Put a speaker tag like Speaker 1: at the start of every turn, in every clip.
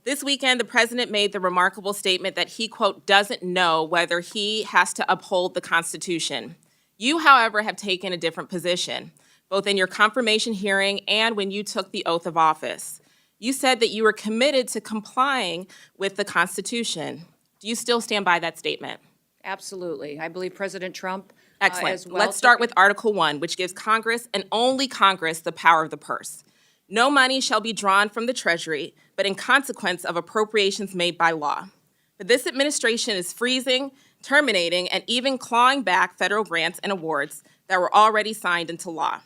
Speaker 1: This weekend, the president made the remarkable statement that he, quote, doesn't know whether he has to uphold the Constitution. You, however, have taken a different position, both in your confirmation hearing and when you took the oath of office. You said that you were committed to complying with the Constitution. Do you still stand by that statement?
Speaker 2: Absolutely. I believe President Trump
Speaker 1: Excellent.
Speaker 2: as well.
Speaker 1: Let's start with Article 1, which gives Congress and only Congress the power of the purse. No money shall be drawn from the Treasury, but in consequence of appropriations made by law. But this administration is freezing, terminating, and even clawing back federal grants and awards that were already signed into law.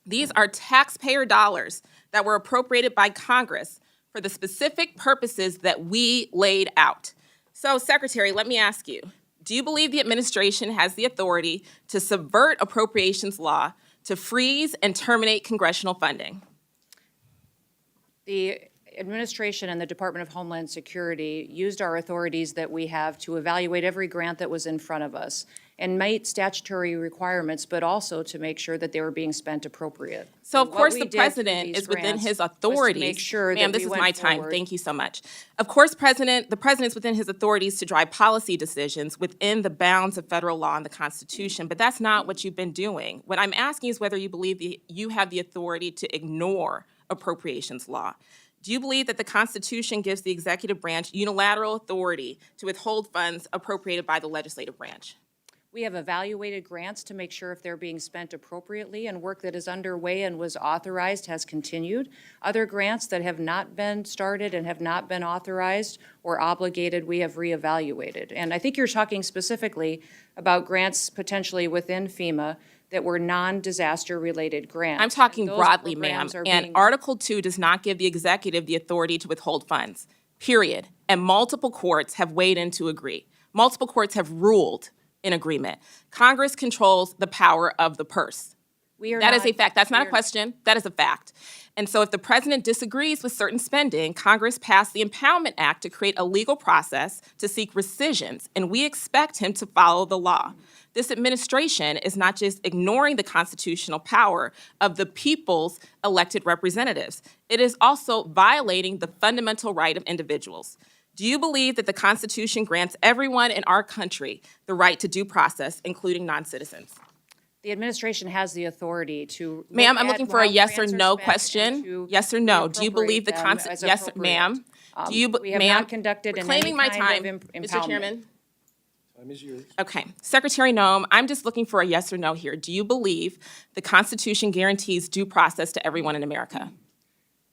Speaker 1: These are taxpayer dollars that were appropriated by Congress for the specific purposes that we laid out. So, Secretary, let me ask you, do you believe the administration has the authority to subvert appropriations law to freeze and terminate congressional funding?
Speaker 2: The administration and the Department of Homeland Security used our authorities that we have to evaluate every grant that was in front of us and meet statutory requirements, but also to make sure that they were being spent appropriate.
Speaker 1: So, of course, the president is within his authorities.
Speaker 2: Make sure
Speaker 1: Ma'am,
Speaker 2: that
Speaker 1: this
Speaker 2: we
Speaker 1: is my
Speaker 2: went
Speaker 1: time.
Speaker 2: forward.
Speaker 1: Thank you so much. Of course, the president's within his authorities to drive policy decisions within the bounds of federal law and the Constitution, but that's not what you've been doing. What I'm asking is whether you believe you have the authority to ignore appropriations law. Do you believe that the Constitution gives the executive branch unilateral authority to withhold funds appropriated by the legislative branch?
Speaker 2: We have evaluated grants to make sure if they're being spent appropriately, and work that is underway and was authorized has continued. Other grants that have not been started and have not been authorized or obligated, we have reevaluated. And I think you're talking specifically about grants potentially within FEMA that were non-disaster related grants.
Speaker 1: I'm talking
Speaker 2: Those
Speaker 1: broadly, ma'am,
Speaker 2: programs are
Speaker 1: and
Speaker 2: being-
Speaker 1: Article 2 does not give the executive the authority to withhold funds, period. And multiple courts have weighed in to agree. Multiple courts have ruled in agreement. Congress controls the power of the purse. That is a fact. That's not a question. That is a fact. And so if the president disagrees with certain spending, Congress passed the Impoundment Act to create a legal process to seek rescissions, and we expect him to follow the law. This administration is not just ignoring the constitutional power of the people's elected representatives. It is also violating the fundamental right of individuals. Do you believe that the Constitution grants everyone in our country the right to due process, including non-citizens?
Speaker 2: The administration has the authority to.
Speaker 1: Ma'am, I'm looking for a yes or no question. Yes or no? Do you believe the Constitution? Yes, ma'am. Do you,
Speaker 2: We have
Speaker 1: ma'am?
Speaker 2: not conducted in
Speaker 1: Reclaiming my
Speaker 2: any
Speaker 1: time,
Speaker 2: kind of
Speaker 1: Mr.
Speaker 2: impoundment.
Speaker 1: Chairman.
Speaker 3: Time is yours.
Speaker 1: Okay. Secretary Noem, I'm just looking for a yes or no here. Do you believe the Constitution guarantees due process to everyone in America?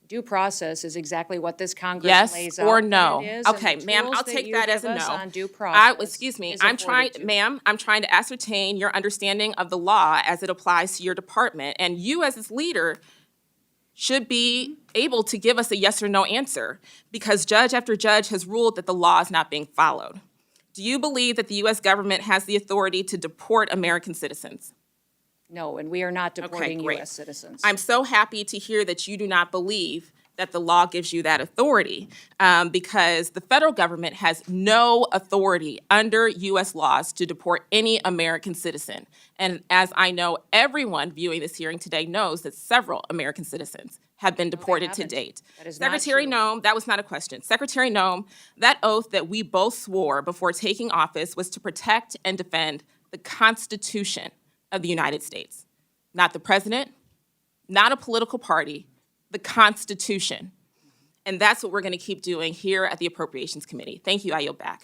Speaker 2: Due process is exactly what this Congress
Speaker 1: Yes
Speaker 2: lays out.
Speaker 1: or
Speaker 2: that
Speaker 1: no?
Speaker 2: it is, and
Speaker 1: Okay,
Speaker 2: the
Speaker 1: ma'am,
Speaker 2: tools
Speaker 1: I'll
Speaker 2: that
Speaker 1: take
Speaker 2: you
Speaker 1: that as
Speaker 2: give
Speaker 1: a
Speaker 2: us
Speaker 1: no.
Speaker 2: on due process
Speaker 1: Excuse me,
Speaker 2: is
Speaker 1: I'm trying,
Speaker 2: afforded to.
Speaker 1: ma'am, I'm trying to ascertain your understanding of the law as it applies to your department. And you as its leader should be able to give us a yes or no answer, because judge after judge has ruled that the law is not being followed. Do you believe that the U.S. government has the authority to deport American citizens?
Speaker 2: No, and we are not deporting
Speaker 1: great.
Speaker 2: U.S. citizens.
Speaker 1: I'm so happy to hear that you do not believe that the law gives you that authority, because the federal government has no authority under U.S. laws to deport any American citizen. And as I know, everyone viewing this hearing today knows that several American citizens have been deported to
Speaker 2: haven't.
Speaker 1: date.
Speaker 2: That is not
Speaker 1: Secretary
Speaker 2: true.
Speaker 1: Noem, that was not a question. Secretary Noem, that oath that we both swore before taking office was to protect and defend the Constitution of the United States. Not the president, not a political party, the Constitution. And that's what we're going to keep doing here at the Appropriations Committee. Thank you. I yield back.